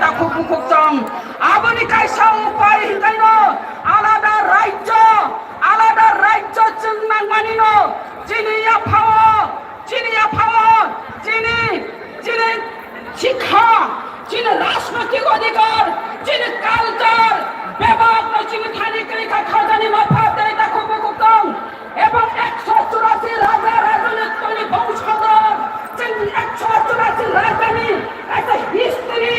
তাকু বুকুকং আবনি কাইসা উপায় হিতাইন আলাদা রাজ্য চিংনাং মানিন চিনিয়া ফাও চিনি শিক্ষা চিনি রাজনৈতিক অধিকার চিনি কালচার ব্যবহার চিনি থানি ক্রিকা খাজানি মাথা দেয় তাকু বুকুকং এবং 184 রাজা রাজনীতি বংশধর 184 রাজধানী একটা হিস্ট্রি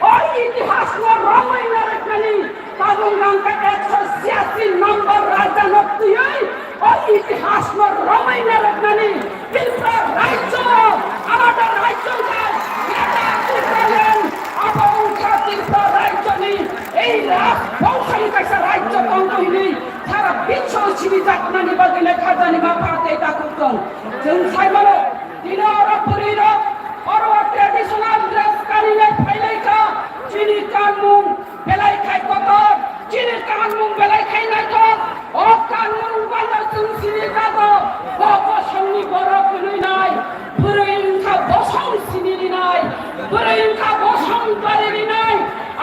और इतिहास में रामायण रखनी काबुंगांग का 186 नंबर राजा नक्ति है और इतिहास में रामायण रखनी तिप्रा राज्य आलादा राज्य का अबंखा तिप्रा राज्य नहीं এই বংশালী কাছে রাজ্য কংকহিনি সারা বিশ্ব সিবি জাতনানি বাগিলে খাজানি মাফাতে তাকুতং जों साइमानो दिनो अरबपुरिनो अरवा ट्रेडिशनल ड्रेस कानिने फाइलाइका चिनि कानमुं बेलाइखाय कतर चिनि कानमुं बेलाइखाय नायथर अ कानमुं बाला जों सिनि जागो बसंनि बर' कुलुइनाय बुरैखा बसं सिनिनाय बुरैखा बसं बारिनाय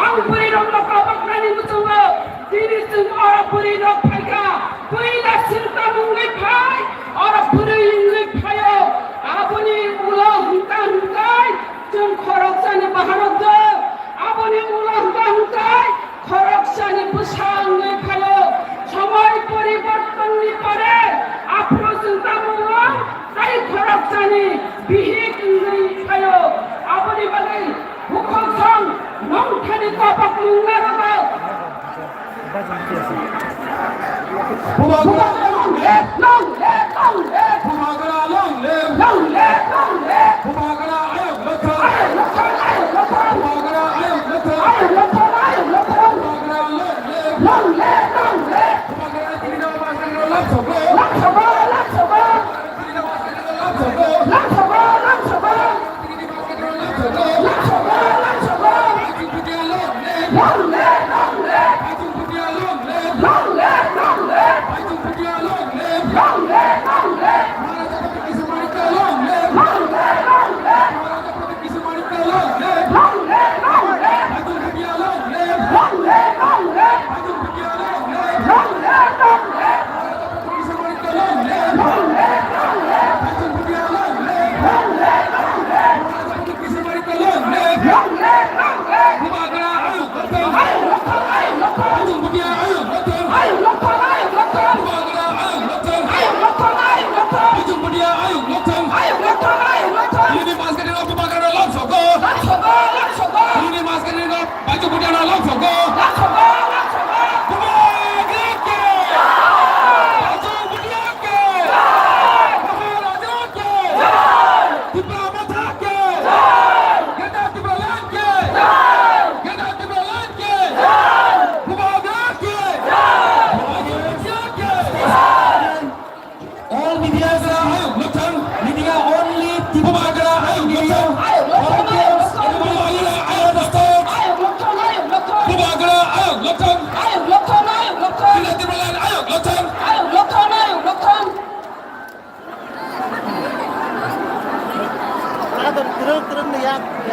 आं बुरैरं नकाबाकनानि मुजुङो दिनि जों अरबपुरिनो फाइका बैला सिरता मुंगै फाय अरबपुरिनि फायो आबनि उला हुंका हुंकाय जों खरकसानि बाहारकजों आबनि उला हुंका हुंकाय खरकसानि बुसाङै फायो समय परिवर्तननि परे आफ्रो चिंता मुङा जाय खरकसानि बिहिङै फायो आबनि बागै हुखसं नंथानि कबक मुंनारबो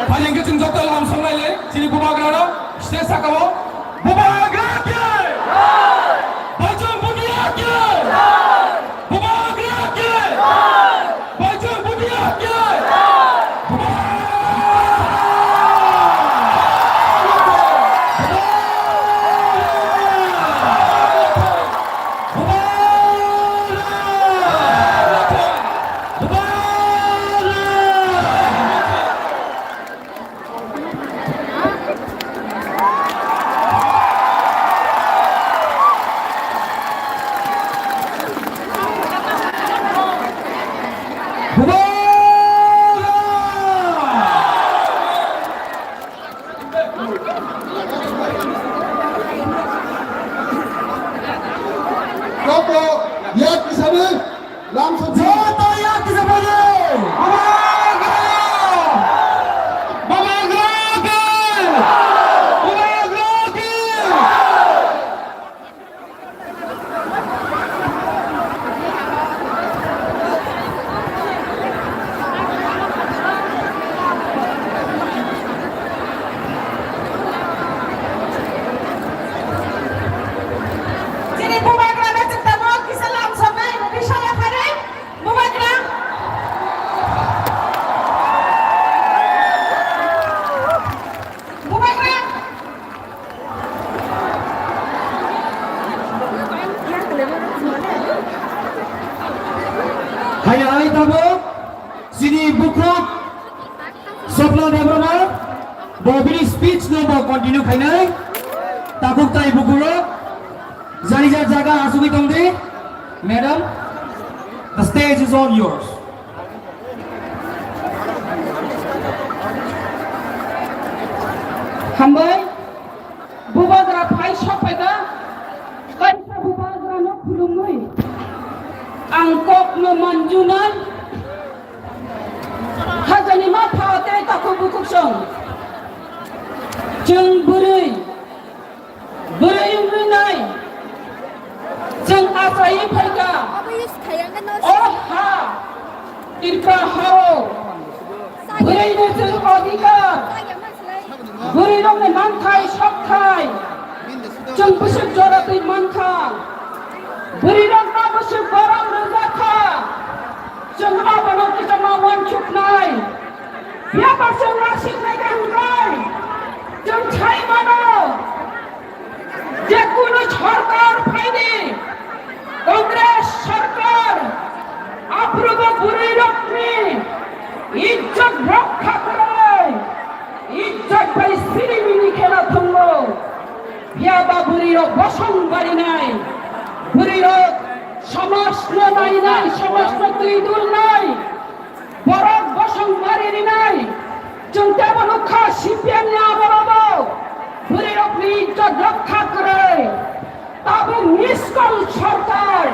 Paling kecil dokter langsung lagi sini bubagrana saya sakawo bubagrana baju budiake bubagrana baju budiake Hayai tabo sini bukrok Sopla development bobini speech no mau continue khainai tabuk tai bukurok Zari jaga asubi tongde madam the stage is all yours Hambai bubagra phai sapaida kaisa bubagra no khulumui angkok no manjunan hajani ma phate taku bukuk song jeng burai nai jeng asai phaiga ha Tipra hao burai no jeng adhikar burai no ne manthai sakthai jeng busuk joratai mankha burai no na busuk barang rezakha jeng abano kita mawan chuknai biapa jeng rasik nai gangkai jeng chai mano যে কোনো সরকার পাইনি কংগ্রেস সরকার অপ্রুভ বুড়ি রক্ষী ইজ্জত রক্ষা করে ইজ্জত পাই সিরিমিনি খেলা থঙ্গ বিয়াবা বুড়ির বসন বাড়ি নাই বুড়ির সমস্ত নাই সমস্ত দুই দূর নাই বড় বসন বাড়ি নাই চিন্তা বলুখা সিপিএম নিয়ে বলবো বুড়ির আপনি ইজ্জত রক্ষা করে তবে মিসকল সরকার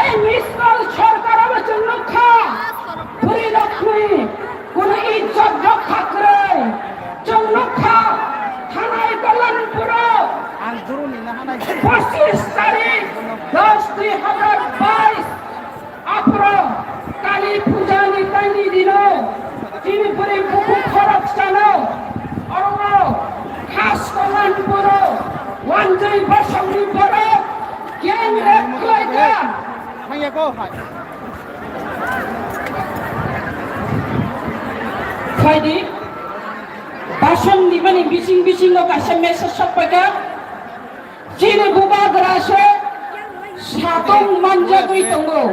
এই মিসকল সরকার আমার জন্য রক্ষা বুড়ির আপনি কোন ইজ্জত রক্ষা করে রক্ষা থানায় কল্যাণপুর 25 তারিখ 10/2022 আপনার কালী পূজা নিতাইনি দিন তিনি বুড়ি বুকু খরচ চালো অরঙ্গ khas Kalimantan wanjai basang di barat yang reklaikan hanya kau hai di basang di mana bising lo kasih message sampaikan sini buka gerase satung manjat itu tunggu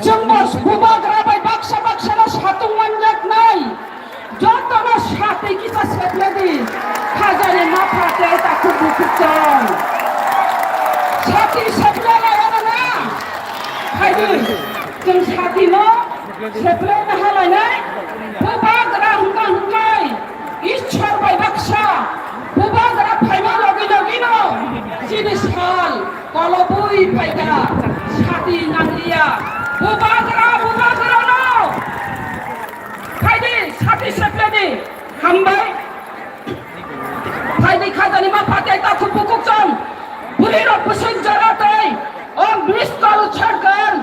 jembos buka gerabai baksa lo satung manjat nai যতনা সাথে kita সেটলেদি খাজারে মাথাতে তাকু বুকুচন সাথী সেটলে লাগানা না খাইদি जों সাথী ন সেটলে না হালাইনাই বুবাগরা হুঙ্গাই ঈশ্বর by Baksa বুবাগরা Faima লগি ন জিনি সাল কলবুই ফাইগা সাথী নাংলিয়া বুবাগরা ন Kaidi sati sepledi hambai Kaidi khadani ma patai ta khupukuk chon bulir busun jaratai o miskol sarkar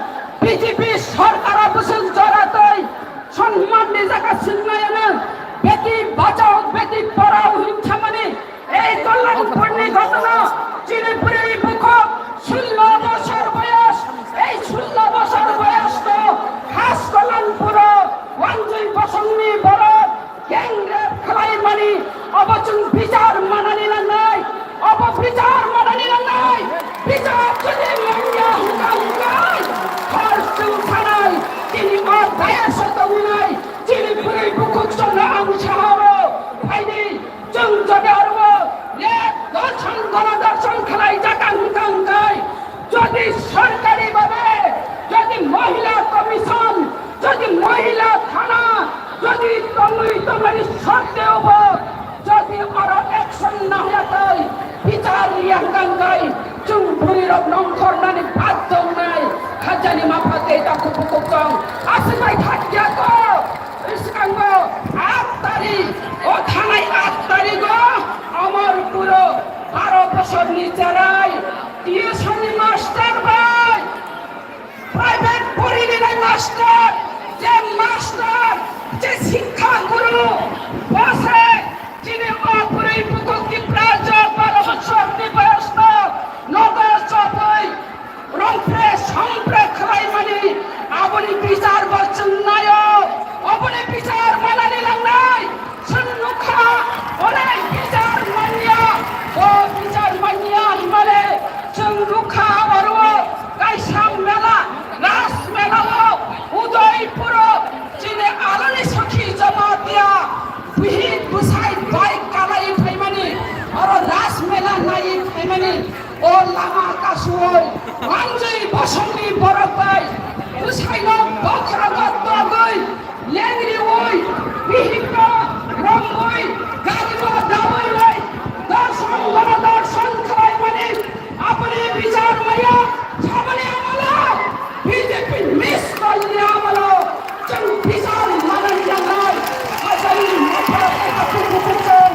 BJP sarkar busun jaratai সম্মান নিজাকা সিংনায়না বেটি বাঁচাও বেটি পড়াও হিংসামানি এই কল্যাণপুরনি ঘটনা চিনিপুরি মুখ 16 বছর বয়স এই 16 বছর বয়স তো খাস Kalyanpur wanjai basangni barat gengret khalai mani abachung bichar manani lanai aba bichar manani lanai bichar jodi manya hungai har chung thanai tini ma daya satunai tini puri bukuk sona ang chaharo phaini chung jagaro le darshan gana darshan khalai jakang kangai jodi sarkari bhabe jodi mahila commission যদি মহিলা থানা যদি তোমার শর্তে উপর যদি আরো action না হয় বিচার ইয়াঙ্গাঙ্গাই চুম্পুরির নংখরনানি বাধ্য নাই খাজানি মাফাতে এটা কুকুকং আসিবাই থাকিয়া তো ইসকাঙ্গ 8 তারিখ ও থানায় 8 তারিখ আমার পুরো 12 বছর নিচারাই টিউশনি মাস্টার ভাই প্রাইভেট পড়িলেন মাস্টার যে মাস্টার যে শিক্ষা গুরু বসে যিনি অপরি বুকুকি প্রাজর 12 বছর বয়স্ক নগর সবাই রংপ্রে সম্প্রে খাই মানে আপনি বিচার বলছেন নাই আপনি বিচার মানানি নাই সন্নুখা ওরে বিচার মানিয়া ও বিচার মানিয়া মানে সন্নুখা বড় কাইসাম মেলা রাস মেলা mani o lama kasuoi anjai basoni barapai usaino bakra gatagoi lengri oi bihika ramoi gadima dawai lai darshan gana darshan krai mani apne bichar maya sabane amala BJP miss kalni amala chang bichar manan jangai asai motha aku kukuchon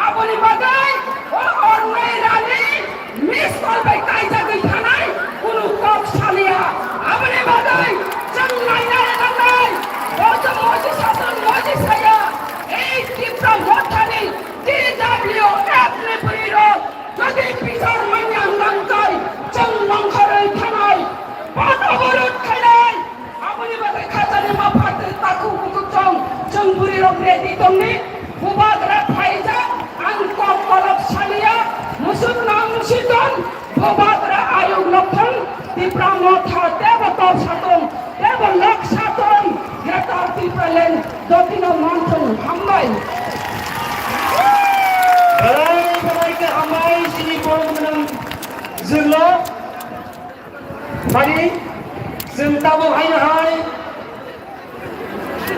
Aboni bagai, orang Nairani, miss call by Kaisa Githanai, Unu Kok Salia, Aboni bagai, Chang Nairani Nanai, Oja Moji Satan Moji Saya, Tipra Mothani, TW, Apne Puriro, Jadi Pisar Manyang Langkai, Chang Mangkarai Thanai, Panaborut Khanai, Aboni bagai Khatani Mapati Taku Bukutong, Chang Puriro Gredi Tongni, Bubagra Phaija, Angkor Kolok Salia, Musuk Nang Sidon, Bubagra Ayug Lokhan, Tipra Motha, Devator Satong, Devalok Satong, Gretar Tipra Len, Dotino Mountain, Hambai. Baik ke Hambai sini korang menang Zerlo. Tadi Zentabo Hai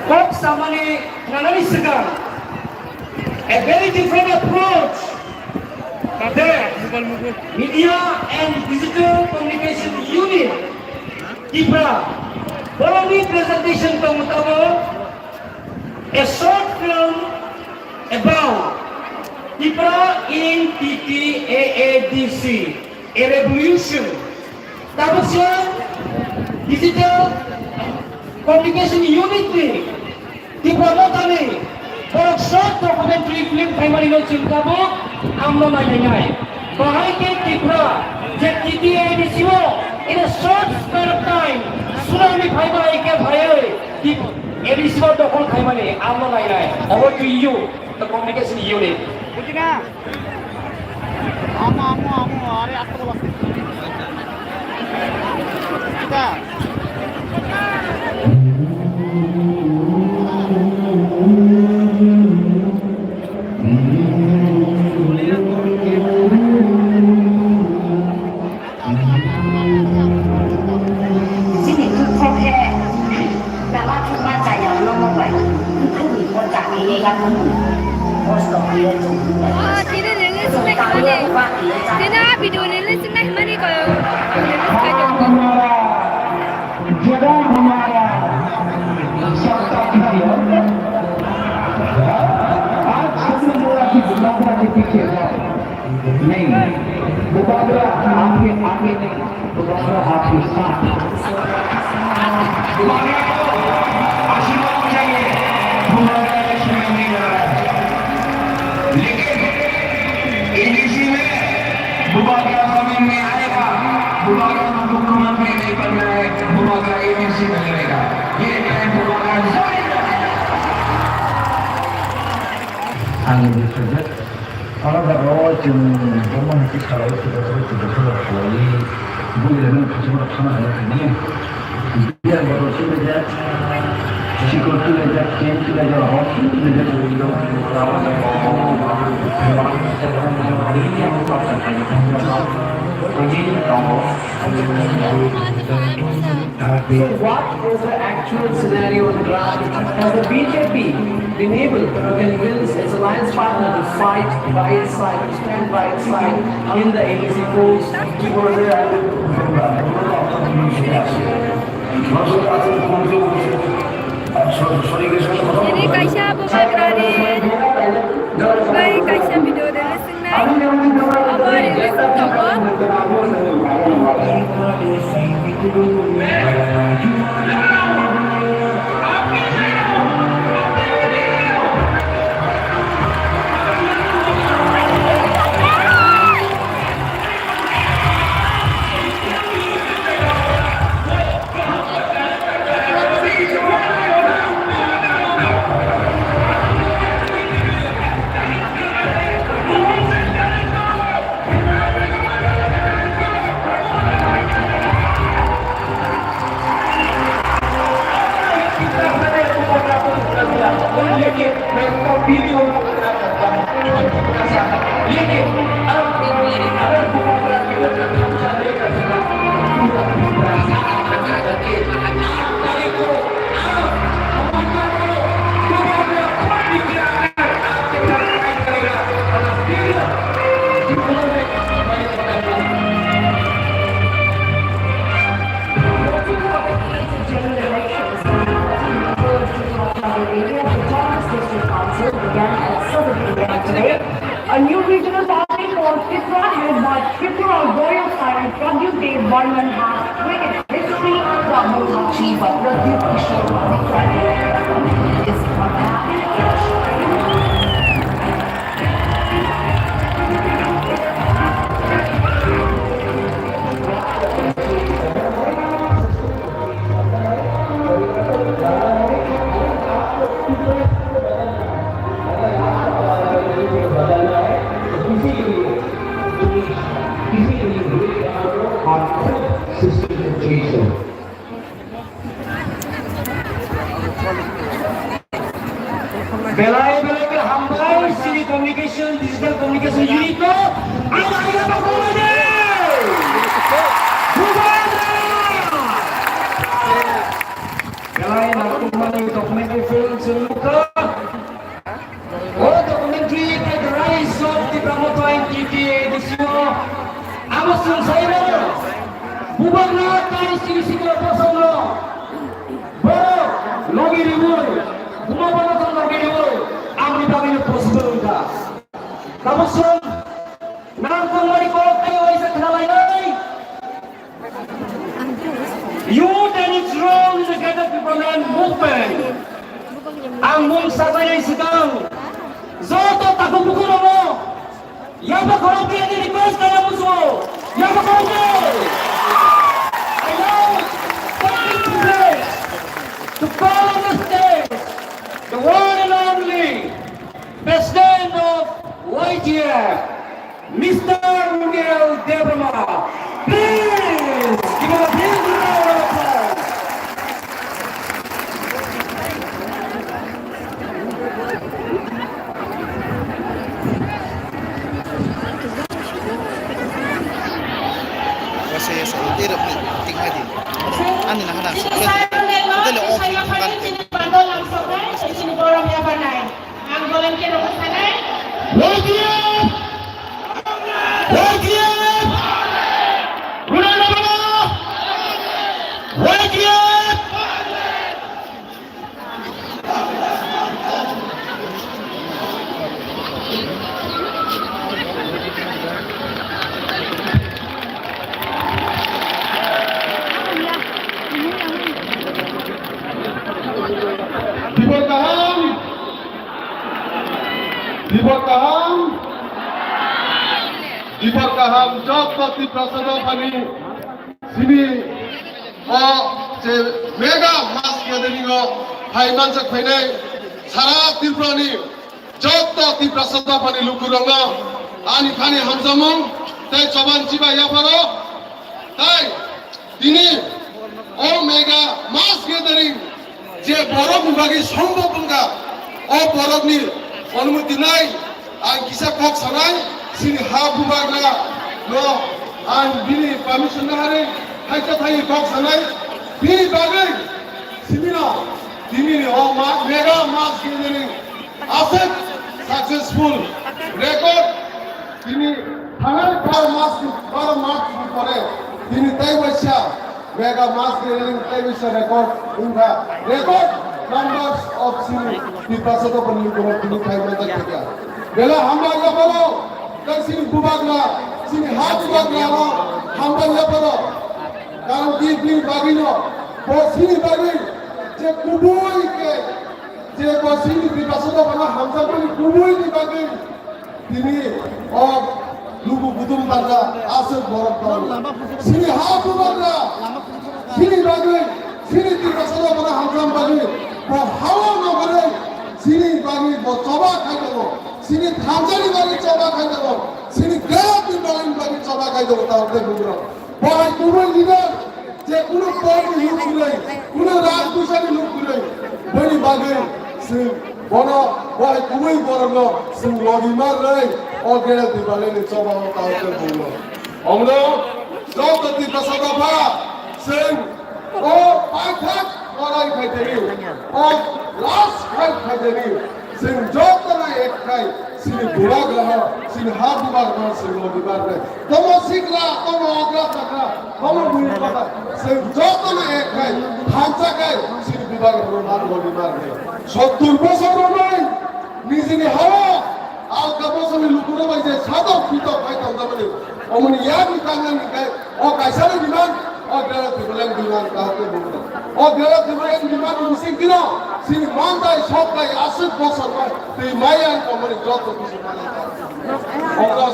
Kok sama ni Nanani Segar. A very different approach. There, Media and Digital Communication Unit, Tipra, following presentation utama, a short film about Tipra in TTAADC, a revolution. Tapos yan, Digital Communication Unit ni Tipra Motha ni. Kalau short documentary film primary no cintamu, amno nanya. Bahai ke Tipra, jadi TTA di sini, in a short span of time, sudah mi bhai bhai ke bhai, ini semua dokon khai mani, amno nanya. Over to you, the communication unit. Butina, amu, are aku bawa. Kita. Tidak lele snack mana? Tidak video lele snack mana kau? Jada हमारा सबका video आज हम बोला कि बुलावरा के पीछे नहीं बुलावरा आपके आगे नहीं बुलावरा आपके साथ आशीर्वाद चाहिए बुलावरा के समय नहीं रहा लेकिन एनडीसी में बुलावरा समय में आएगा बुलावरा मुख्यमंत्री नहीं बनना है बुलावरा एनडीसी में लगेगा ये टाइम बुलावरा आगे बढ़ेगा 알아다가 지금 너무 이렇게 잘하고 있어서 거의 무리는 가슴으로 하나 했더니 이게 바로 시대자 시골들의 개인들의 어린이들의 우리도 So what is the actual scenario on the ground? Has the BJP been able to convince its alliance partner to fight by its side, to stand by its side in the ABC polls towards the Jadi kaisa bubagrani, baik kaisa video dari sini. Apa ini semua? new regional party called Tipra, headed by Tipra royal sire Pradyut Barman, has created history that will achieve a reputation of equality. Is Belai ke hambai sini communication digital communication unit ko ada apa bolanya belai nak kembali documentation semuka documentary the rise of the Motha entity this year amasun saya bubarna kali sini pasal logi ribut Bumabana kan lagi dulu, amri bagi possible udah. Kamu sun, nangkung lagi kalau kayu isa kenalai lagi. Youth and its role in the greater people movement. Anggung Sai-sai sedang. Zoto takut buku nomo. Yang bakal dia di request kaya musuh. Yang bakal dia. I know. To call on the stage. The one and only President of YGF, Mr. Miguel Debrama. Please give him a big round of applause. Saya tidak tinggal di. Ani nak hendak sudah le office kan. Sini orang yang pandai. Ang volunteer ko sana. YGF! YGF! Bulan apa? YGF! Diberkaham joko Tipra pani sini je mega mas gathering haiman sak phainai sara Tipra ni joko Tipra pani Lukurok ani khani hamjamong tai chaban chiba yaparo tai tini mega mas gathering je borok bibagi সম্ভব bunga borok ni অনুমতি নাই আর কিসা cock Sanai sini habu bagla no an bini permission na hare haita thai box sanai bini bagai sini no timi ni mega mass gathering asset successful record tini thangai par mass pore tini tai baisha mega mass gathering tai baisha record unga record numbers of sini dipasato pani ko tini thai mata kya bela hamba ya bolo dan sini bubagla sini hat bubagla no hamba ya bolo karon ki bini bagino bo sini bagi je kubui ke je bo sini dipasato bana hamza pani kubui ni bagi tini lugu budum bangka asal borok dol sini hat bubagla sini bagi sini dipasato bana hamza bagi bo hawa no bagi sini bagi bo coba khai debo sini thamjani bagi coba khai debo sini gap bagi bagi coba khai debo taute bugro boy kubui leader je kuno party look kulai kuno raj kusani look kulai bani bagi sing bono boy kubui borno sing logi mar rai ogera dibale ni coba taute bugro amro jogati pasada sing pathak orai khai debi last khai debi sing jogana ek khai sini bubagla sini hat bubagla sini logi mar rai tomo sikla tomo ogra takra tomo buni kata sing jogana ek khai khamsa khai sini bubagla mar logi mar rai 70 বছর নয় নিজে হাওয়া alkabosan Lukurok aja satu kita kait tanda mana, omni yang kangen kait, kaisar di mana, gara tibulan di mana kau bukan, gara tibulan di mana musim kira, sini mandai shop kai aset bosan kai, di mayan omni jatuh di mana,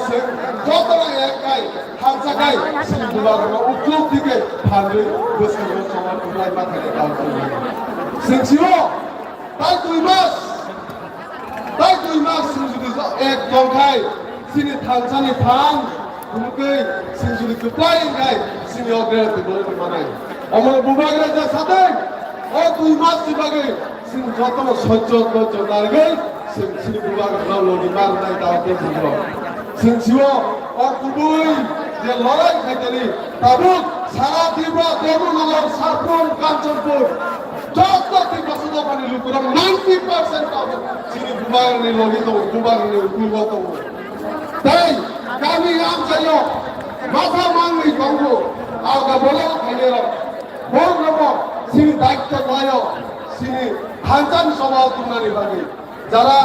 se jatuh lah kai, hamsa kai, sini bulan ukluk tiga, pandai bosan bosan mulai makan kau tu, sini siapa, tak tuh mas, ek Bangkha, sini Tanzania thang, mungkin sini sudah keplain kai, sini orang itu boleh mana? Omong bubar aja sate, tuh mas sebagai sini jatuh sojot nargai, sini bubar lalu di mana tahu tu semua. Sini siapa, kubui, dia lorai kali, tabuk, sarat Tipra, Demo Nalar, Sarpon, Kanchanpur. Jatuh di pasal apa ni Lukurok 90% tahu sini bubar ni logi tu bubar ni Lukurok tu. Tapi kami am sayo Motha mangi Bangkha agak boleh kaya boleh sini daik terlayo sini hancan soal tu nari lagi. Jara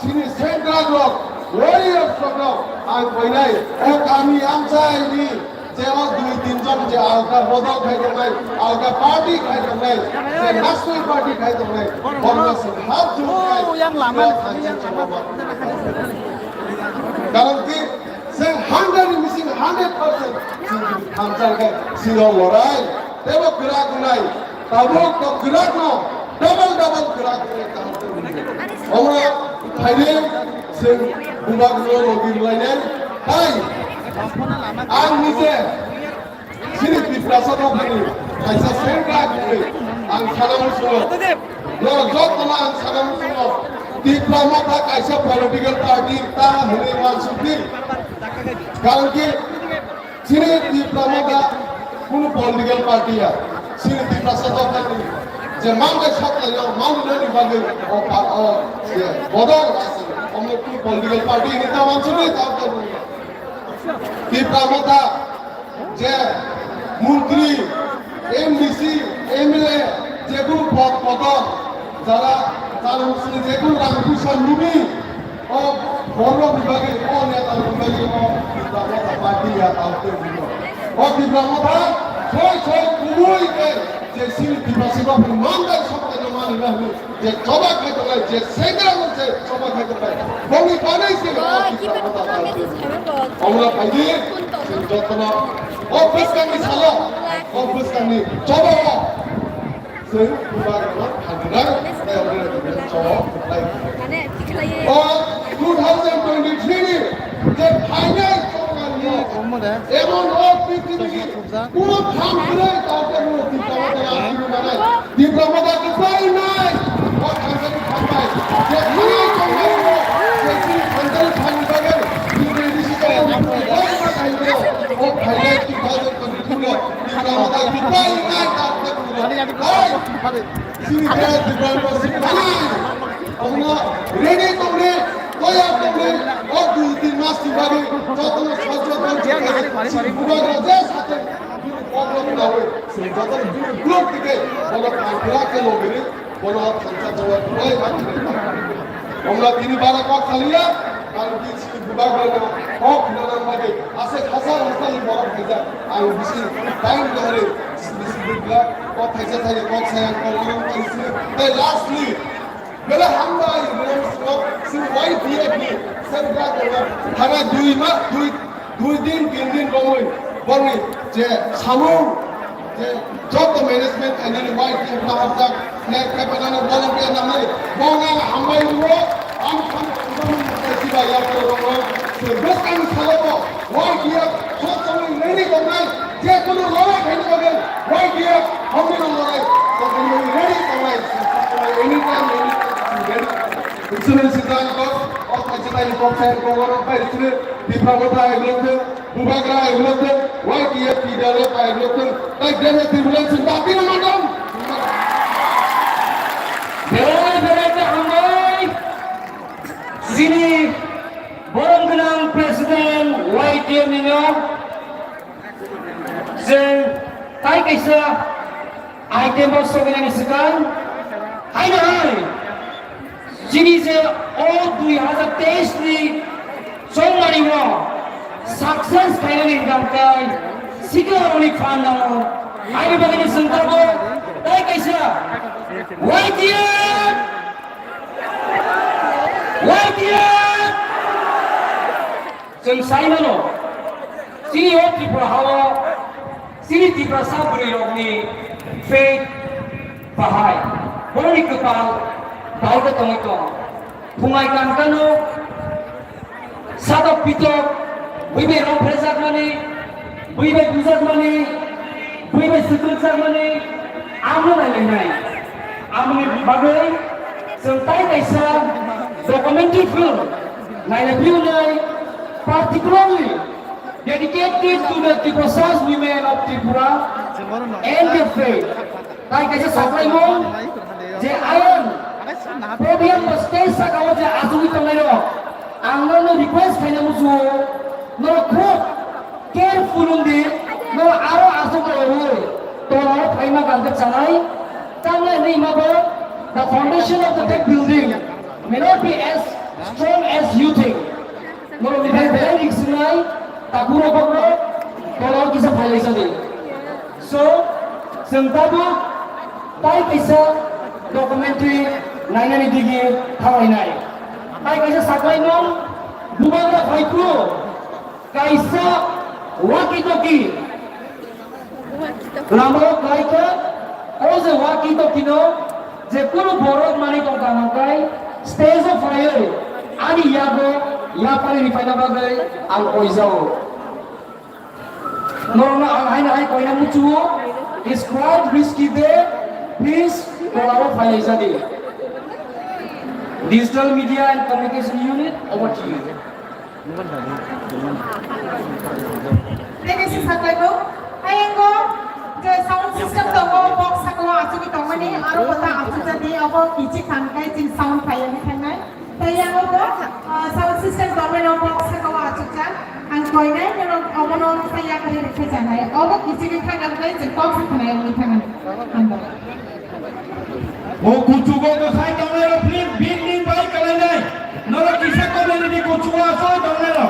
sini sentral blok warriors blok ang koinai kami am sayo ni Jawab 2-3 jam je alka bodol khai domai, alka party khai domai, je national party khai domai, orang se hat jumpai yang lama thanjan coba. Karena ki se 100 missing 100% thanjan ke siro lorai, tebo gerak nai, tabuk to gerak no, double gerak nai tahu. Orang hari se budak lo logi lainnya, hai. Ang nise sini Tipra satu kali, kaisa sengkak kali, ang sanam semua, jok nama ang sanam semua, Tipra Motha kaisa political party ta hari mansukir, kalau ki sini Tipra Motha pun political party ya, sini Tipra satu kali, zaman kesat lagi, mau ni bagi, bodol, omong pun political party ini ta mansukir tahu. Tipra Motha যে মন্ত্রী MDC MLA যেগুলো পদ যারা তার মুসলিম যেগুলো রামকৃষ্ণ লুবি ও বড় বিভাগে ও নেতা বিভাগে ও Tipra Motha পার্টি তাতে ও Tipra Motha ছয় কুবুইকে যে সিল Tipra সেবা মানদার সপ্তাহে মানি না যে জবা খাইতে পারে যে সেগা হচ্ছে জবা খাইতে পারে বলি বানাইছে Tipra Motha তাতে আমরা পাইছি যত্ন অফিস কানি সালো অফিস কানি চলো সেই বিভাগের হাজিরা তাই আমরা চলো তাই ও 2023 যে ফাইনাল এমন পৃথিবী কোন থাম করে কাউকে Tipra Motha কি পাই নাই ও থামতে থামাই যে খানাই কমাই যে কি খানদারি খানবাগে ও ফাইনাল 2022 Tipra Motha কি পাই নাই কাউকে sini dia Tipra Motha sini আমরা রেডি করে তৈরি করে ও 2-3 মাস দিবারে যত সচেতন যে বুড়ারা সাথে প্রবলেম না হয় সেই যত ব্লক থেকে বড় কাঁকড়াকে লোকের বড় সংখ্যা জমা করে আমরা তিনি বারে কক খালিয়া আর কিছু বিভাগের কক নানান ভাবে আছে হাজার হাজার বড় হয়ে যায় আর বেশি টাইম ধরে বেশি বিগলা কক থেকে থাকে কক সায়ান করলাম তাই লাস্টলি বেলা হামলা বেলা সি ওয়াই বিএপি সরকার থানা 2 মাস 2 দিন 3 দিন কমই বলি যে সামু যে যত ম্যানেজমেন্ট এনে ওয়াই টিপনা হাজার নেক কাপানা ভলান্টিয়ার নামে বঙ্গা হামলাই হলো আম খান সিবা ইয়া করব সে বেসকান সালাবো ওয়াই ডিএফ সব সময় রেডি করনাই যে কোনো লড়াই হইতে পারে ওয়াই ডিএফ হবে না লড়াই তো রেডি করনাই এনি টাইম Insurance সিদ্ধান্ত অর্থাৎ পক্ষের গভর্নমেন্ট পাইছে Tipra Motha এগুলোতে বুবাগরা এগুলোতে ওয়াইটিএফ লিডারে এগুলোতে তাই দেনে ত্রিপুরার চিন্তাতি না ম্যাডাম বেড়াইতে আমরাই যিনি বরংগ্রাম প্রেসিডেন্ট ওয়াইটিএফ নিনো যে তাই কাইসা আইটেম সবিনা নিসকান হাই না high Sini all 2023 ni somari wo success finally gamkai sikar oni khana ai bagini sentabo dai kaisa YTF जों साइमनो सिनि हो त्रिपुरा हावा सिनि त्रिपुरा साबुरी रोगनि फेक बाहाय बरनि कपाल बावगा तंगितो फुंगाय कानकानो सादक पितक बैबे रं फ्रेजाकमानि बैबे बुजाकमानि बैबे सुतुलजाकमानि आमनो नायलायनाय आमनि बागै जों ताइ कायसा documentary film naila film particularly dedicated to the Tiprasas women of Tripura and their faith. Like I just said, je ayon podium stage sakawa je azumi tamairo angno no request kaina musu no khop careful undi no aro azuko hoy to phaima ganga chanai tamle nei mabo the foundation of the tech building may not be as strong as you think. Moro mi bhai bhai iksunai takuro bakro tolo kisa phalai sadi. So sentabu tai kaisa documentary naina ni digi thawai nai. Tai kaisa saklai nom dubagra bhaikro kaisa waki toki lamo kaika oze waki toki no je kono borok mani tongka makai stage of fire ani yago ya pare ni paina bagai al oizao norma al haina hai koina muchu is quite risky there please follow file jadi digital media and communication unit over to you This is Sakaibo. Ayengo the sound system tongo box sakwa achuki tongani aro bota achujani abo kichi tangkai jin sound phaya ni thangai tayango bo sound system domeno box sakwa achuja ang koinai no obono phaya kare rekhe janai abo kichi ni thangai jin box sakwa ni thangai o kuchugo ko sai tongero flip building bai kalai noro kisa community kuchugo aso tongero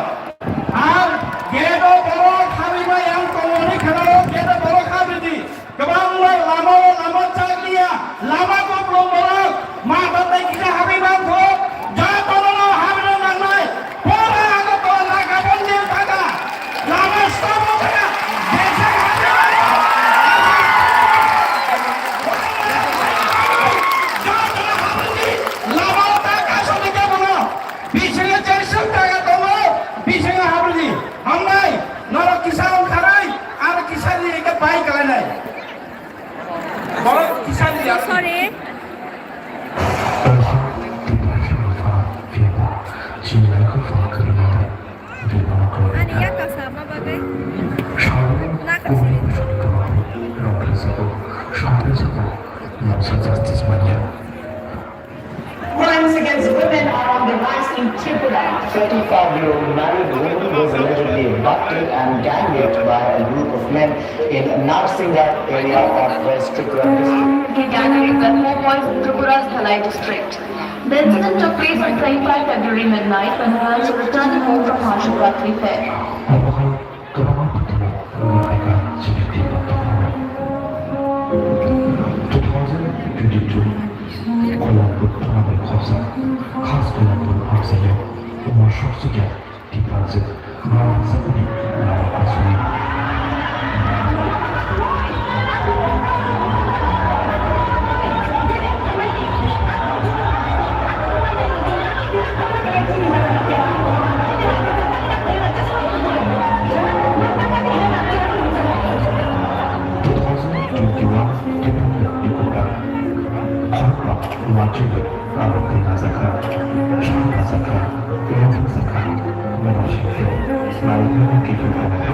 ar gedo boro khabiba yang tongori khanaro gedo boro khabidi kebang lama caklia lama ko blomoro ma batai kita habibang ko ja tolono habro nanai pora ago to na gabon ni kaga lama stamo kana desa lama ta ka sone ke bono bichenge chershon taga tomo bichenge habri hamnai noro kisan kharai ar kisan ni ke bai kalanai Sorry. Ani ya kasama bagai. Nak kasih. Crimes against women are on the rise in Tipra. 35-year-old married woman was allegedly abducted and gang raped by a group of men in Narsinga area of West Tripura district. The gathering at 4 points in Tripura's Thalai district. The incident took place on 25 February midnight when girls were returning home from Mahashivratri fair. khas Kolambur Aksaya umur şoksuga dipazı mağazabuni mağazuni Wajib Arabina Zakar, Shahra Zakar, Yom Zakar, Menashifio, Malayana Kifu Kometo.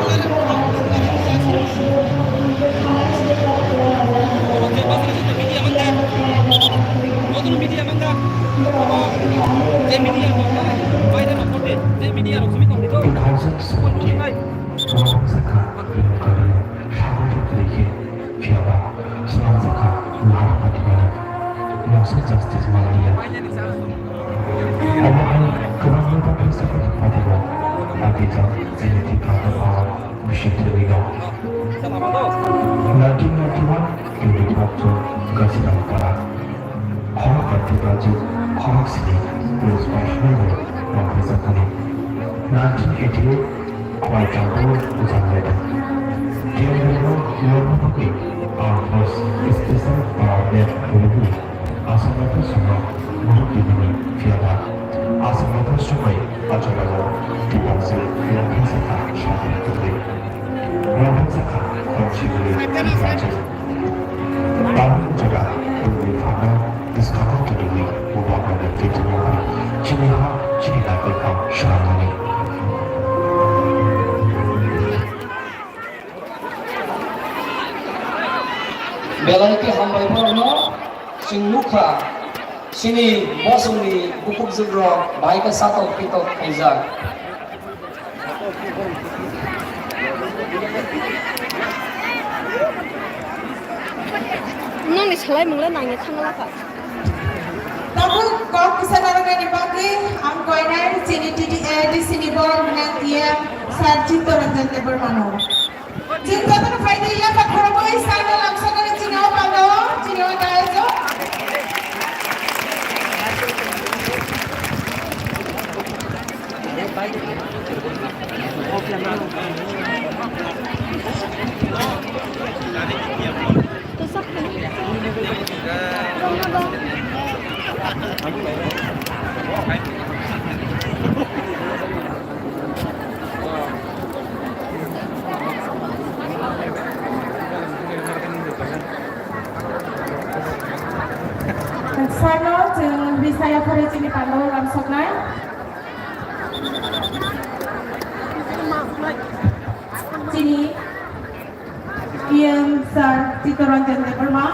Aste. social justice Malaysia. Overall, kebanyakan filsafat Fatimah artikel genetik atau mission terlibat. 1991 Unit Waktu Gasiran Para Khorak Artikelju Khorak Sini Plus Passionate Professor Kani 1988 Kwai Campur Uzanleda Tiada Luar Negeri Our Force Special Power Delivery Asal itu semua menurut diri Fiada Asal itu semua acara dibantu yang bisa syarikat terlebih yang bisa kontribusi dibantu Bank juga memberi fana diskon terlebih merupakan ketentuan ciri dapat syarikat Belangki hambai porno sing Motha sini bosungni bukuk zero baik satu pitot kaizar. Nang ni salai mengla nangnya tanggal apa? Namun kau bisa narakan di pagi, am kau ini di sini borong dengan dia sarjit orang jangan bermanu. Cinta tu faedah ia tak korban istana langsung dengan Cina pano, Cina dah itu. Sana jeung Bisaya Korea Cini Pando langsung naik. Cini yang sar titoran jende berma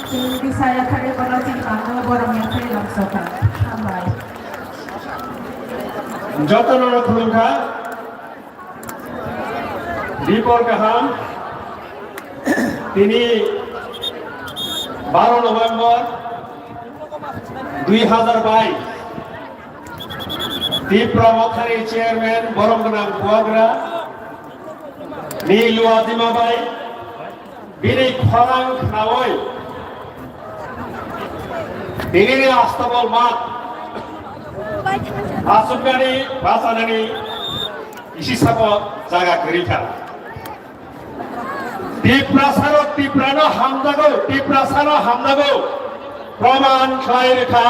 jeung Bisaya Korea Cini Pando borong yang saya langsung naik. Tambah. যতনরা খুলুঙ্খা দীপর কাহাম তিনি 12 November 2022 Tipra Mothari Chairman Borongganang Buagra ni Luadima Bai Bini Khorang Nawoi Bini Astabol Mat Asukani Basanani Isi Sabo Jaga Gerika Tipra Saro Tiprano Hamdago Tipra Saro Hamdago প্রমাণ খায় রেখা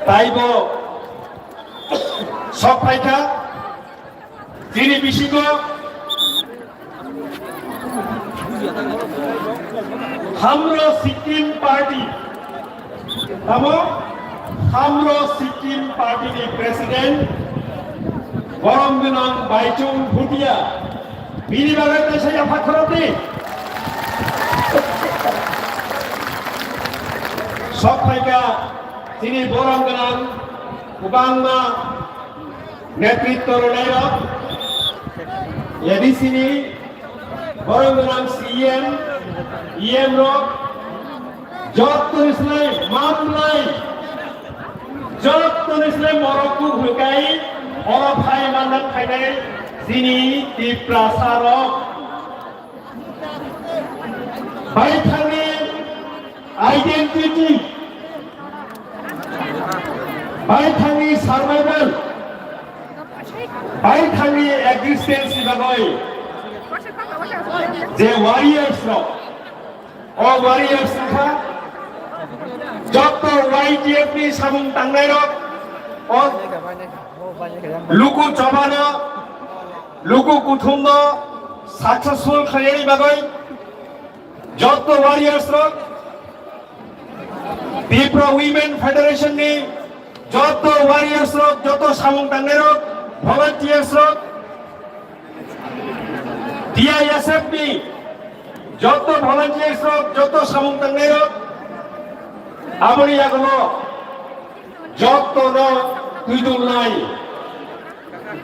তাইব সব পাইকা তিনি বিশিক Hamro Sikkim party Hamro Sikkim party president বরমগনাং Baichung Bhutia বিনিবাগের দেশে ফাখরতি সব পাইকা তিনি বরমগনাং উবাংমা নেতৃত্ব রলাইরক এডিসিনি বরমগনাং EM rock যত ইসলাম মামলাই যত ইসলাম মরকু হুকাই অরফাই মানদান খাইনাই যিনি Tipra সারক বাইথানি identity Baithani survival Baithani existence bagoi je warriors ro o warriors kha joto YTF ni samung tangnai ro o luku chobano luku kuthumno successful khayari bagoi joto warriors ro Tipra Women Federation ni joto warriors rok joto samung tangnai rok volunteers rok DISF ni joto volunteers rok joto samung tangnai rok amoni agono joto no tuidung nai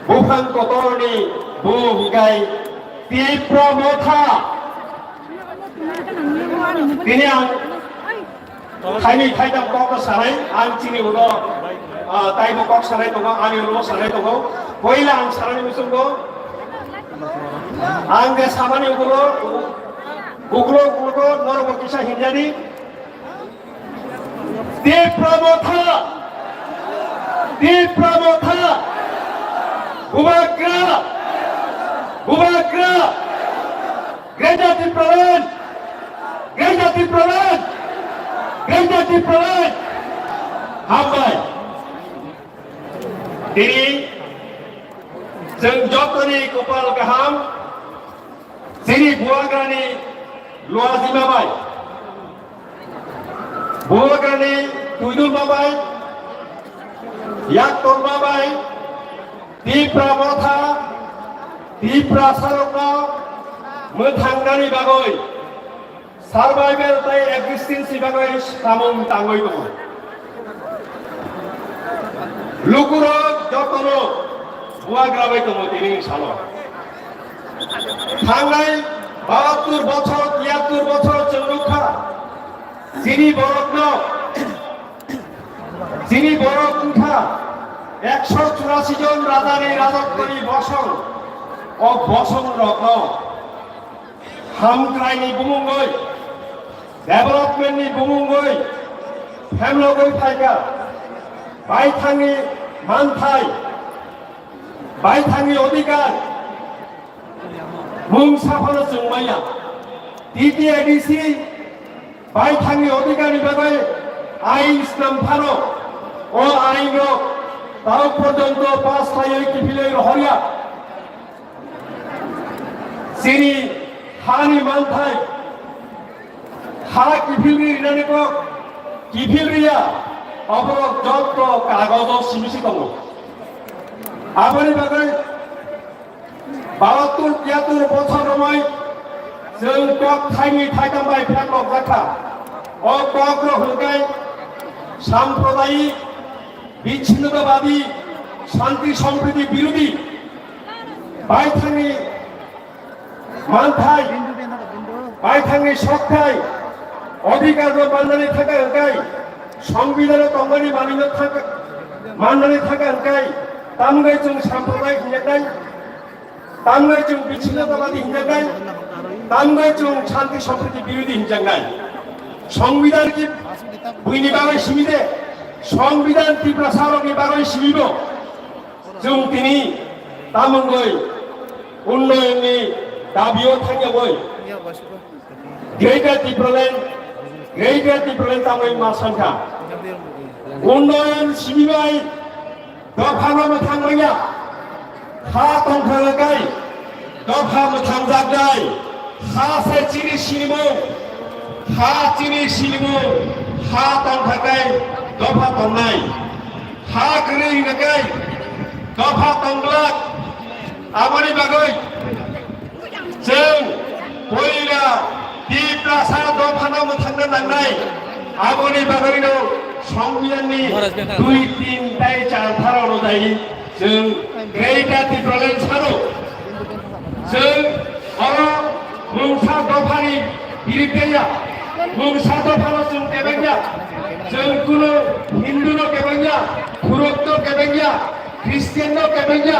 bufang kotor ni bu hukai Tipra Motha তিনি थाइनै थाइथाम कक सानाय आं चिनि उनाव ताइबो कक सानाय दङ आंनि उनाव सानाय दङ पहिला आं सानायनि बिसंखौ आं बे सामानि उग्रो नरम किसा हिन्जानि Tipra Motha Bubagra Gereja Tipra Hambai Dini Jeng Jotoni Kopal Gaham Sini Buagrani Luazima Bai Buagrani Tudul Babai Yaktor Babai Tipra Motha Tipra Sarokno Mothangnani Bagoi Survival by existence Bagoi Samung Tangoi Bagoi Lukurok Jotono Buagrabai Tomo Tini Salo Tangai 72 বছর 73 বছর চৌরক্ষা যিনি বড় কুঠা 184 জন রাজানি রাজত্বনি বসং ও বসং রত্ন হামক্রাইনি বুমুঙ্গই ডেভেলপমেন্টনি বুমুঙ্গই ফেমলগই ফাইকা বাইথাंनि মানথাই বাইথাंनि অধিকার মুং সাফানো जोंमाया টিটিআইডিসি বাইথাंनि অধিকারनि বাগै আইন স্নামফানো ও আইন তাও পর্যন্ত পাঁচটায় কিফিলে হরিয়া সিনি হানি মানথাই হা কিফিলরি ইনানিকো কিফিলরিয়া অবরক যত কাগজ সিমিসি দङ আবনি বাগै 72-73 বছর সময় जों कक थाइनै थाइथाम बाय फेमलक जाखा अ कक हलगाय साम्प्रदायिक বিচ্ছিন্নতাবাদী শান্তি সম্প্রীতি বিরোধী বাইথাंनि মানথাই বাইথাंनि সত্তাই অধিকার মাননাनै থাকা হंखाय সংবিধানে তংगानि माननानै থাকা হंखाय तामगाय जों साम्प्रदायिक हिंजानाय तामगाय जों বিচ্ছিন্নতাবাদী हिंजानाय तामगाय जों शांति सम्प्रीति বিরোধী हिंजानाय সংবিধান কি বুইনি বাগै সিমিदे সংবিধান ত্রিপুরা সারকनि বাগै সিমিব जों दिनै तामंगै उन्नयननि दाबियाव थांगोबै ग्रेटर टिप्रालेण्ड तामै मासांखा उन्नयन सिबिबाय दफा मोथांबाया हा तंखांगाय दफा मोथांजागनाय हा से चिनि सिनिमु हा चिनि सिनिमु हा तंखांगाय दफा तंनाय हा गरै हिंगाय दफा तंग्लाक आबानि बागै जों पहिला टिप्रा सा दफा मोथांनो नांनाय आबानि बागैनो संविधाननि 2-3 दाय चारथारावल' जायो जों ग्रेटर टिप्रालेण्ड सारो जों मुंसा दफानि बिरुद्धया मुंसा दफानो जों केबेंया जों कुनु हिन्दुनो केबेंया खुरकनो केबेंया ख्रिस्टियाननो केबेंया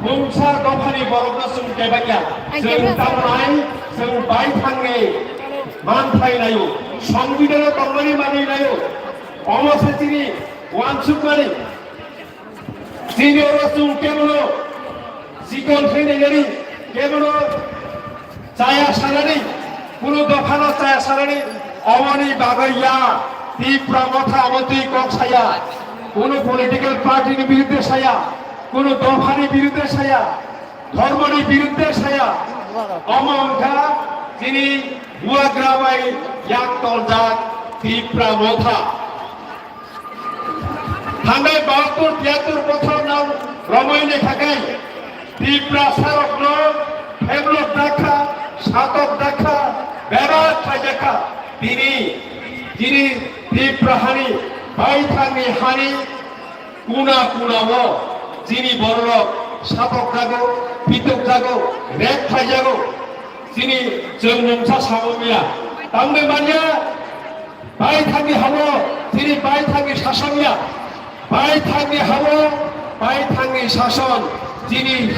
मुंसा दफानि बरफनो जों केबेंया जों तामनाय जों बायथांनि मानथायनायो संविधानाव तंगानि मानिनायो अमसेचिनि वानसुकमानि जिनि अरसुं केबलो जिकन थैनायनि केबलो जाया सानानै कुनु दफानो जाया सानानै अमनि बागैया टिप्रा मथा मन्त्रि कक साया कुनु पलिटिकल पार्टीनि बिरुद्धे साया कुनु दफानि बिरुद्धे साया धर्मनि बिरुद्धे साया अमंखा जिनि बुआग्राबाय याक तलजाक टिप्रा मथा थांनाय 72-73 বছর नाव रमायनो थाखाय टिप्रा सारकनो फेमलक जाखा सातक जाखा बेराद थाइजाखा दिनै टिप्राहानि बायथांनि हानि कुना कुनाव जिनि बररक सातक जागौ पितक जागौ रेप थाइजागौ जिनि जों मुंसा साममिया तामनो मानिया 바이탕이 하고 들이 바이탕이 사선이야 바이탕이 하고 바이탕이 사선 들이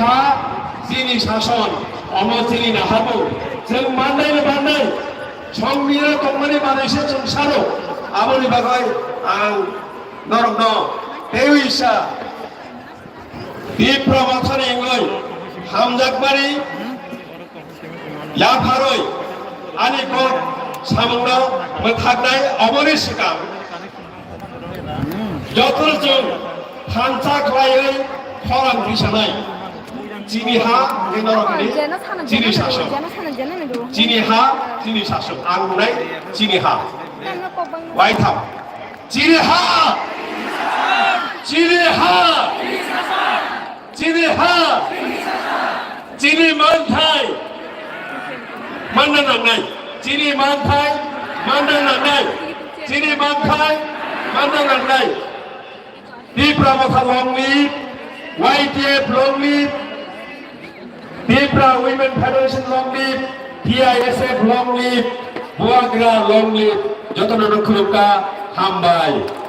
들이 사선 어머 들이 나하고 정 만나요 정민을 동문이 많으셔 정사로 아버지 바가이 너랑 너 대의사 Tipra Motha này người 함작발이 야파로이 아니 곧 사먹나 못하다의 어머니 시간 여털 중 한자과의 허랑 비사나이 지니하 내너러니 지니사쇼 지니하 지니사쇼 안구나이 지니하 와이탑 지니하 지니하 지니하 지니 만타이 만나나나이 지니 만타이 만나나나이 지니 만타이 만나나나이 Tipra Motha long live YTF long live Tipra Women Federation long live PISF long live Buagra long live Jotono Kuruka Hambai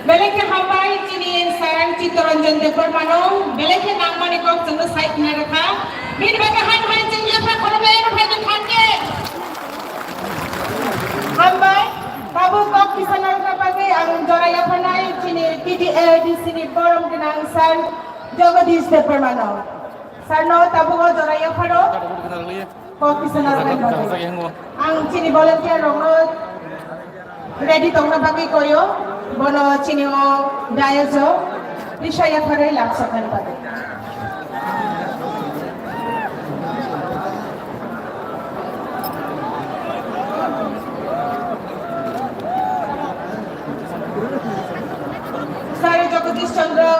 Belekhe hambai chini sarang Chittaranjan Devarmanong belekhe nangmani kok jengno site na rakha min baka han han jeng yafa khorbe no phai khanke hambai babu kok kisanar ka pagi ang jora yafa nai chini TDA di sini borom genang san Jagadish Devarmanong sarno tabu go jora yafa ro kok kisanar ka pagi ang chini volunteer rongno ready tongna bagi koyo bono chini o dayojo risaya pharai laksakan pade Sai Jagadish Chandra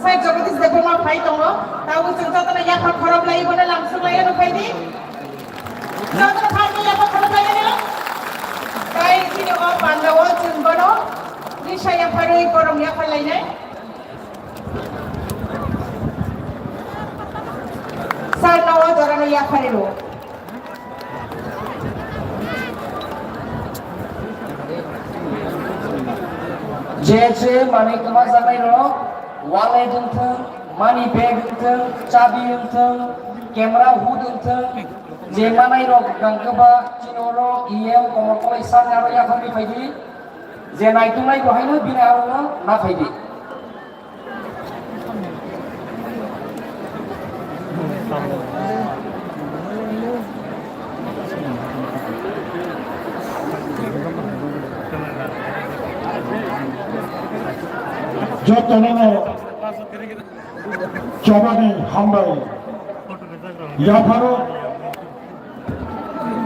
Sai Jagadish Devarman phai tongo tabu chungta na yakha khorab lai bono langsung lai no phai di changta phai ni yakha khorab lai ni kai chini o pandawo chung bono Risaya pharai korong yakha lai nai Sar nawa jorano yakha ro जे माने कमा जानाय र wallet दोंथों मानि bag दोंथों चाबि दोंथों camera who दोंथों जे मानाय र गांगोबा चिनर इएम कमरकलै सानारो याफानि फायदि जे नायथुंनाय बहायनो बिनारो ना फायदि 저때는 저번에 한바이 야파로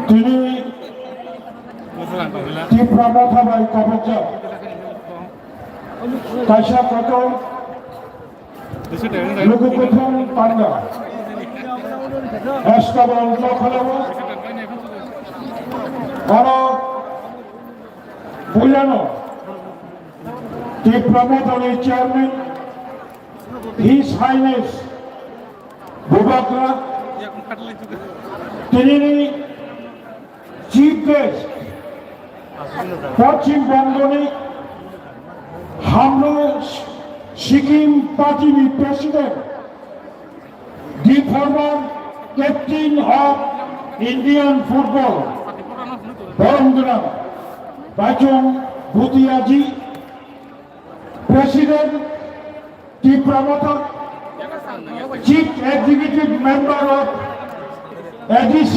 তিনি Tipra Motha by Kabakja Kasha Koto Lukurok Panga Eskabal Mokhalawa Oro Buyano Tipra Motha Chairman His Highness Bubakra তিনি chief guest পশ্চিম বঙ্গনে Hamro Sikkim party president the former captain of Indian football বরমগ্রাম বাচন Bhutia ji president Tipra Motha Chief Executive Member of ADC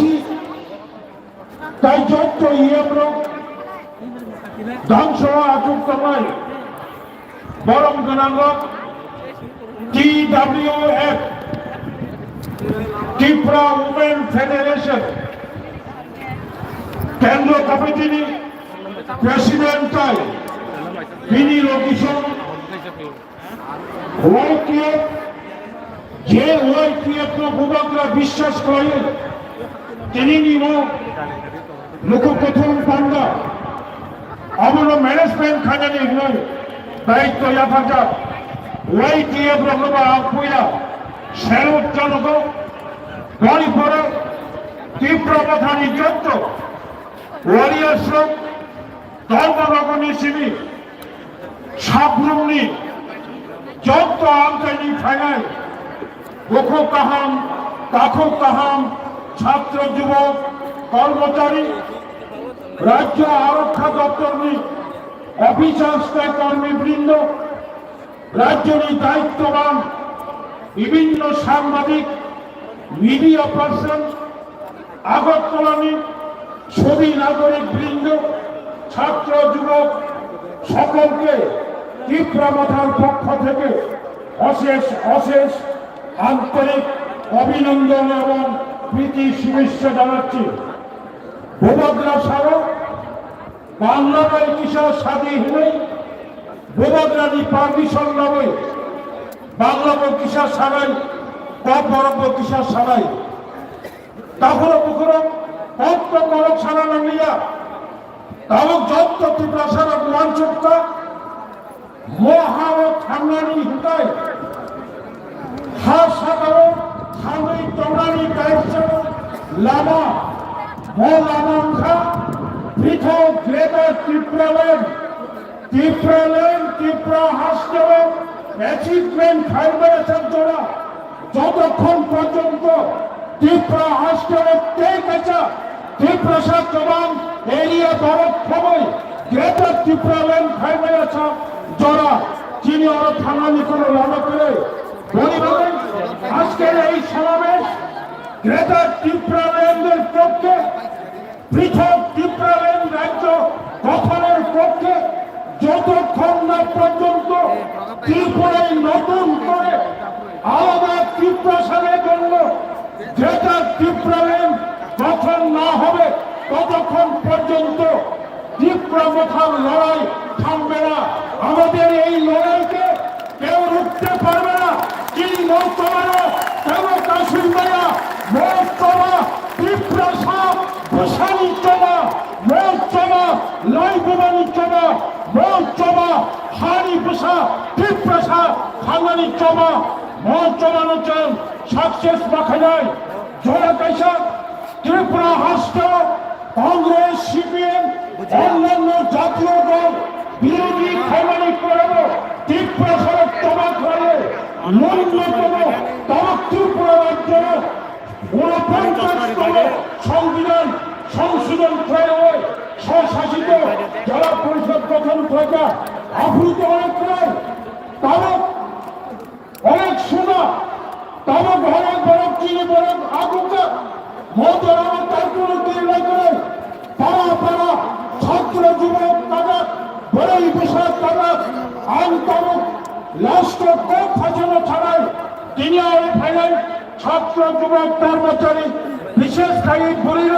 Taijotto Iebro Dangsho Ajuk Kamai Borom Ganangok TWF Tipra Women Federation Kendro Kapitini President Tai Bini Lokishon YTF যে YTF નો ભૂભાગરા વિશ્વાસ કરે તેની નો લોકો પ્રથમ પાંડા અમારો management ખાનાની નઈ દાયિત્વ યાફાજા YTF રગવા આપુયા શેરો જનકો মণিপুরে তীব্র মথানি যুদ্ধ ওয়ারিয়ার্স ধর্মরগণী শিবির সাবরুমনি যুদ্ধ আন্তর্জাতিক ফাইনাল গোখো কাহাম কাখো কাহাম ছাত্র যুবক কর্মচারী রাজ্য আরক্ষা দপ্তরনি অফিসার্স কর্মীবৃন্দ রাজ্যের দায়িত্ববান বিভিন্ন সাংবাদিক মিডিয়া পার্সন আগরতলানি সবই নাগরিক বৃন্দ ছাত্র যুবক সকলকে তীব্র মথার পক্ষ থেকে অশেষ অশেষ আন্তরিক অভিনন্দন এবং প্রীতি শুভেচ্ছা জানাচ্ছি। ভূবদ্রা স্মারক বাংলার কিশোর সাদী হলে ভূবদ্রানি পারমিশন লবে বাংলা কিশোর সারাই বরব কিশোর সারাই তাহলে পুকুরক কত কলক সারানো নিয়া তালক যত তীব্র সারক লাঞ্চকা মহা ও থাঙ্গানি হুতায় হা সাগর থাঙ্গি টঙ্গানি দায়িত্ব লামা মো লামাংখা পৃথক গ্রেটার ত্রিপুরা হাসপাতাল অ্যাচিভমেন্ট ফাইবারেশন জোড়া যতক্ষণ পর্যন্ত ত্রিপুরা হাসপাতাল তেকাচা ত্রিপ্রসাদ জবান এরিয়া দরদ খবর গ্রেটার ত্রিপুরা ল্যান্ড ফাইবারেশন জোড়া যিনি আরো থানানি করে লাভ করে বলিবেন আজকের এই সমাবেশ গ্রেটার ত্রিপুরা ল্যান্ডের পক্ষে পৃথক ত্রিপুরা ল্যান্ড রাজ্য গঠনের পক্ষে যতক্ষণ না পর্যন্ত ত্রিপুরায় নতুন করে আলাদা ত্রিপ্রসাদের জন্য গ্রেটার ত্রিপুরা ল্যান্ড গঠন না হবে ততক্ষণ পর্যন্ত ত্রিপুরা মথার লড়াই থামবে না। আমাদের এই লড়াইকে কেউ রুখতে পারবে না। কি মৌতমারা কেন কাশ্মীরা মৌতমা ত্রিপুরা সাপ বসানি চমা মৌতমা লাইবানি চমা মৌতমা হানি বসা ত্রিপুরা সাপ খাঙ্গানি চমা মৌতমানো চান সাকসেস রাখা যায় জোড়া কাইসা ত্রিপুরা হাসটা কংগ্রেস সিপিএম অন্যান্য জাতীয় দল বিরোধী খামানি করাবো ত্রিপুরা সড়ক তবাক হয়ে ন্যূনতম তবাক ত্রিপুরা রাজ্য 49তম সংবিধান সংশোধন করে স্বশাসিত জেলা পরিষদ গঠন করে আফ্রিত অনেক করে তবক অনেক সোনা তবক অনেক বড় চিনি বড় আগুকা মধ্যে আমার তার কোনো নির্ণয় করে পাড়া পাড়া ছাত্র যুবক তাদের বড়ই বিশাল তাদের আইন তবক লাস্ট কোপ ফাঁসানো ছাড়াই তিনি আর ফাইনাল ছাত্র যুবক কর্মচারী বিশেষ দায়ী বলিল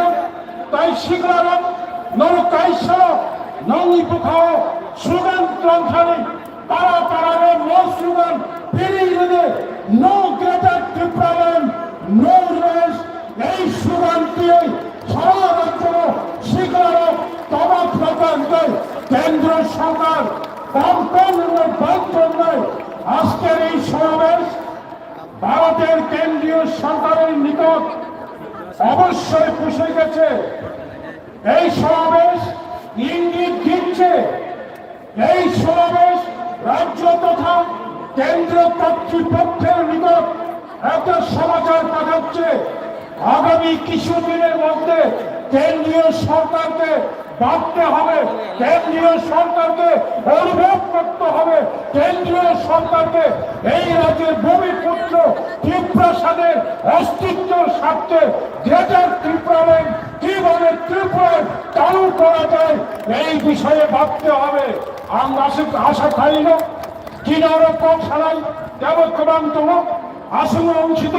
তাই শিখলাম নর কাইস নঙ্গি পুখাও স্লোগান গ্রন্থানি তারা তারা নো স্লোগান পেরিয়ে no greater Tripura land no race এই স্লোগানটি সারা রাজ্য শিখলাম তবাক সরকার কেন্দ্র সরকার আজকের এই সমাবেশ ভারতের কেন্দ্রীয় সরকারের নিকট অবশ্যই পুষে গেছে। এই সমাবেশ ইঙ্গিত দিচ্ছে এই সমাবেশ রাজ্য তথা কেন্দ্র কর্তৃপক্ষের নিকট একটা সমাচার পাঠাচ্ছে আগামী কিছুদিনের মধ্যে কেন্দ্রীয় সরকারকে ভাবতে হবে, কেন্দ্রীয় সরকারকে অনুভব করতে হবে, কেন্দ্রীয় সরকারকে এই রাজ্যের ভূমিপুত্র ত্রিপ্রসাদের অস্তিত্বের স্বার্থে গ্রেটার ত্রিপুরা ল্যান্ড কিভাবে ত্রিপুরায় চালু করা যায় এই বিষয়ে ভাবতে হবে। আমরা আশা খাই না কিনারো কম সারাই দেবকবান তমক আসন অংশিত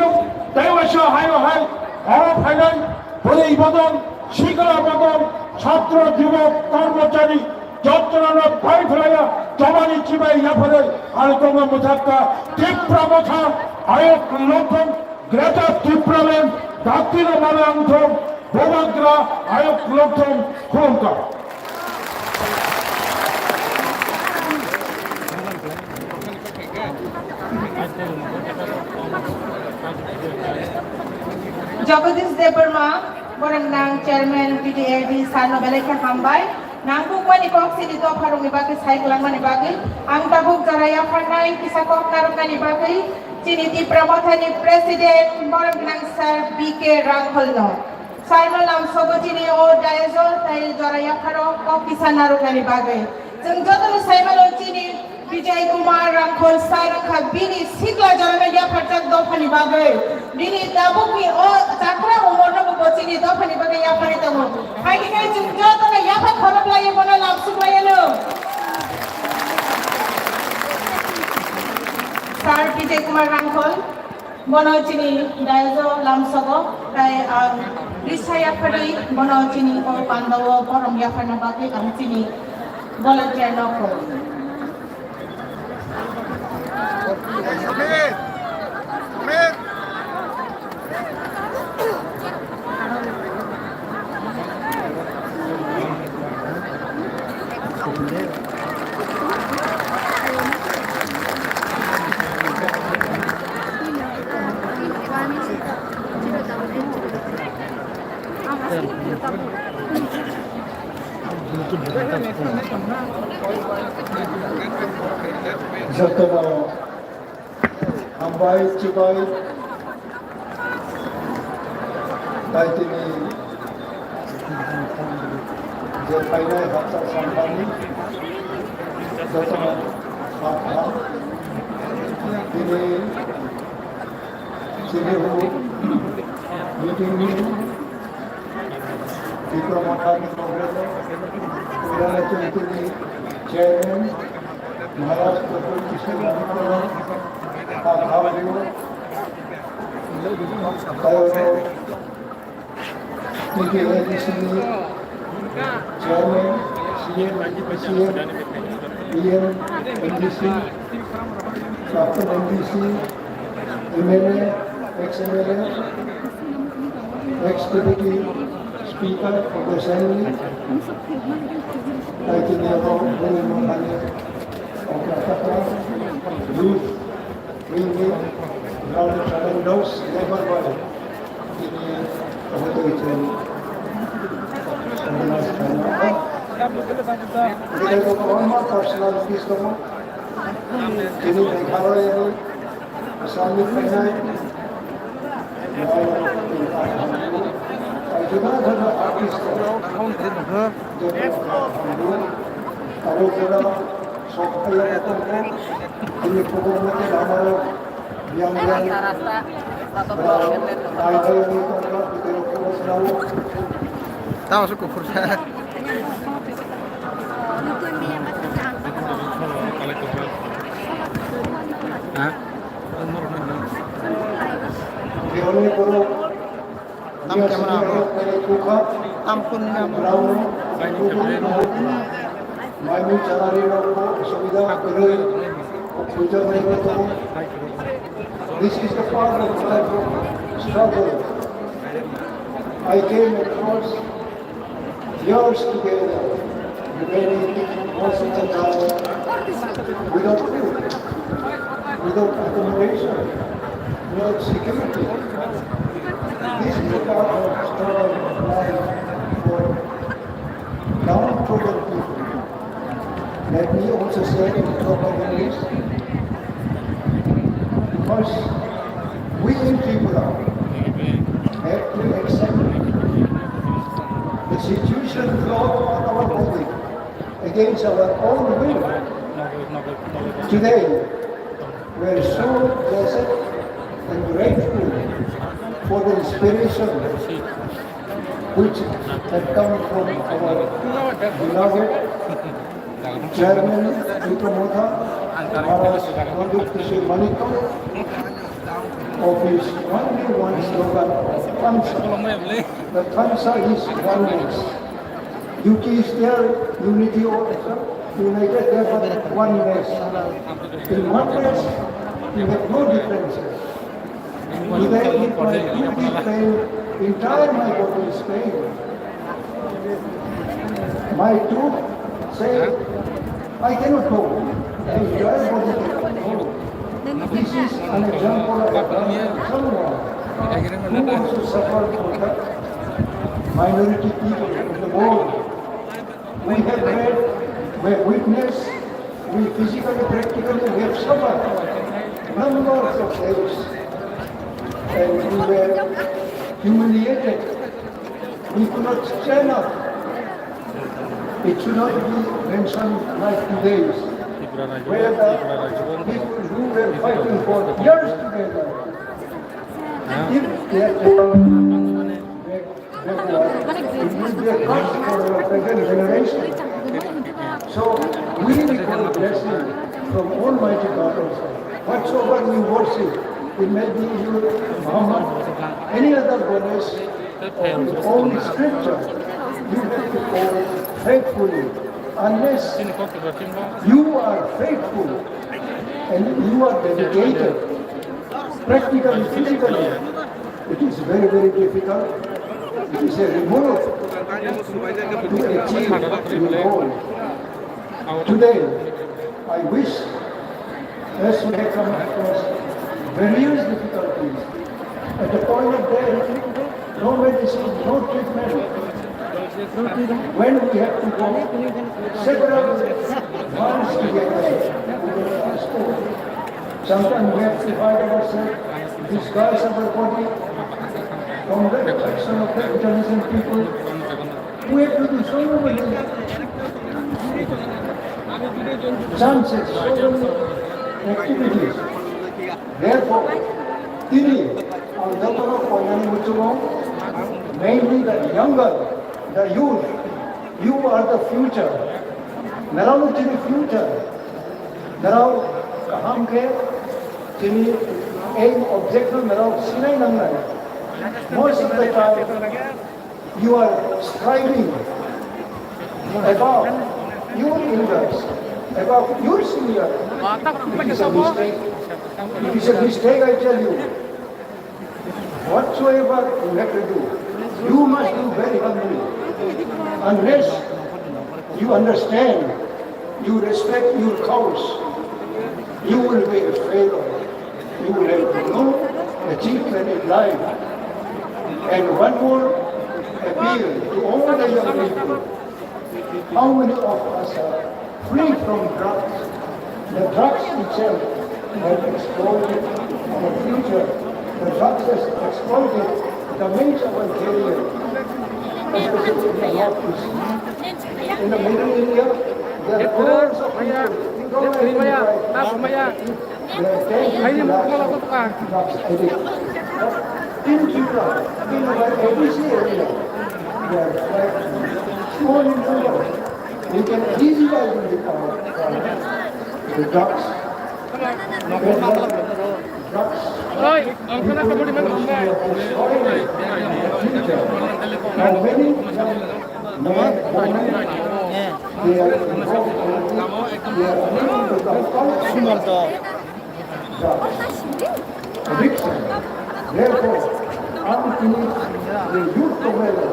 দেবসা হাই হাই অরফ হাইলাই বলেই বদল শিখরা বদল ছাত্র যুবক কর্মচারী যন্ত্রণা ভাই ফেলাইয়া জমানি চিবাই না ফেলে আর তোমার মোথাক্কা তীব্রা মথা আয়ক লক্ষণ গ্রেটার ত্রিপুরা ল্যান্ড দাক্ষিণ মালাংথ ভূমগ্রা আয়ক লক্ষণ খুলকা Jagadish Debarma, borang nang chairman PTA di Sarno Beleka Hambai, nangkuk mani kok sini to parung ibagi cycle mani bagi, ang tabuk jaraya panai kisah kok narung mani bagi, cini Tipra Motha ni presiden borang nang Sir BK Rangholno. Sarno lam sogo cini o daezo tai jaraya paro kok kisah narung mani bagi. Jeng jodoh saimalo cini Vijay Kumar Rangkhol Sarangkha Bini Sikla Jalmedia Patak Dofani Bagai Bini Tabuki O Chakra Umorno Bocini Dofani Bagai Yapani Tamu Hai Kai Jumjata Na Yapa Khorap Laya Bona Lapsuk Layano Sar Vijay Kumar Rangkhol Bono Chini Daizo Lamsogo Tai Risa Yapari Bono Chini O Pandawo Borom Yapana Bagai Ang Chini Volunteer Noko Jatana Ambai Chibai Taitini Jepainai Hatsa Sampani Jatana Hatha Ini Sinihu Meeting Tipra Motha Program Udana Chintini Chairman Maharaj Prabhu Kishan Maharaj Bhavayu Tayo TKADC Chairman CM PM MDC Captain MDC MLA ex-MLA ex-deputy Speaker of the Assembly Taitiniyato Buri Mohani youth, bringing tremendous labor body ini kemudian kita itu korma personalities kamu ini kalau ini Islamic finance juga ada artis kalau kita Soalnya itu ini pokoknya nama yang tahu suku kursa Mami cari rokok sudah beri sudah mereka. This is the part of life struggle. I came across years together, remaining most of the time without food, without accommodation, without security. This is the part of struggle life for downtrodden people. Let me also say in proper English, because we in Tipra have to accept the situation brought on our body against our own will. Today, we are so blessed and grateful for the inspiration which had come from our beloved Chairman Tipra Motha, Maharaj Pandit Kishore Manikam, of his one slogan, Thamsa. The Thamsa is oneness. Duty is there, unity also, united therefore oneness. In oneness, we have no differences. Today, if my duty fail, entire my body is failed. My tooth say, I cannot go. The entire body cannot go. This is an example of someone who also suffer for the minority people of the world. We have read, we have witnessed, we physically, practically, we have suffered numbers of days. And we were humiliated. We could not stand up. It should not be mentioned like today, where the people who were fighting for years together, if they are taken backward, it will be a curse for our present generation. So we require blessing from Almighty God also. Whatsoever we worship, it may be Muhammad, any other goddess, or his own scripture, you have to follow faithfully. Unless you are faithful and you are dedicated, practically, physically, it is very, very difficult. It is a remote to achieve your goal. Today, I wish, as we have come across various difficulties, at the point of death, no medicine, no treatment. When we have to go several months together, sometimes we have to fight ourselves, disguise our body from the action of the intelligent people. We have to do so many chances, so many activities. Therefore, mainly the younger, the youth, you are the future. Now to the future. Now, hamke, tini aim objective now sinai nangai. Most of the time, you are striving above your elders, above your senior. It is a mistake. It is a mistake, I tell you. Whatsoever you have to do, you must do very humbly. Unless you understand, you respect your cause, you will be a failure. You will have no achievement in life. And one more appeal to all the young people. How many of us are free from drugs? The drugs itself have exploited our future. The drugs has exploited the means of our career, especially in the northeast. In the middle India, there are crores of people. They are drugs addicts. In Tipra, in our ABC area, they are quite small in number. We can easily identify the drugs. Now many addiction. Therefore, unfinished the youth together.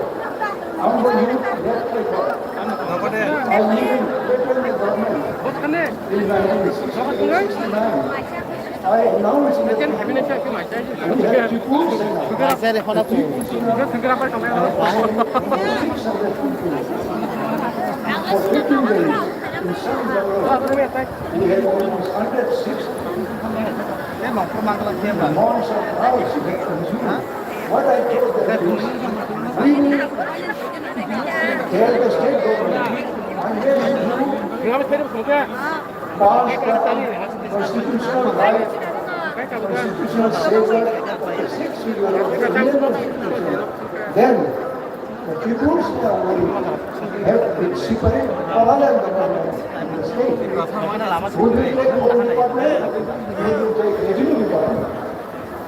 I'm the youth left by God. I live in federal government in 1969. I announced that we have Tipra for 15 days in some Bangalore. We had almost 160 amounts of rice we had consumed. What I told them is, we will tell the state government, unless you pass the constitutional right, constitutional safeguard of the 6 figure of the Indian Constitution, then the tribunals have been separate parallel government in the state. Who will take home department? Who will take revenue department?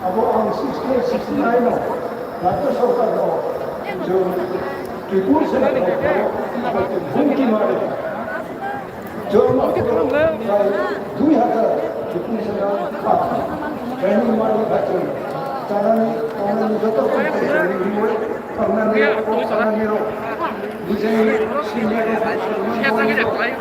On 68-69 of Rajya Sarkar law, जो tribunals have भूमि मारे जो 2000 training मारे बच्चे चालाने कौन जो तो करना नहीं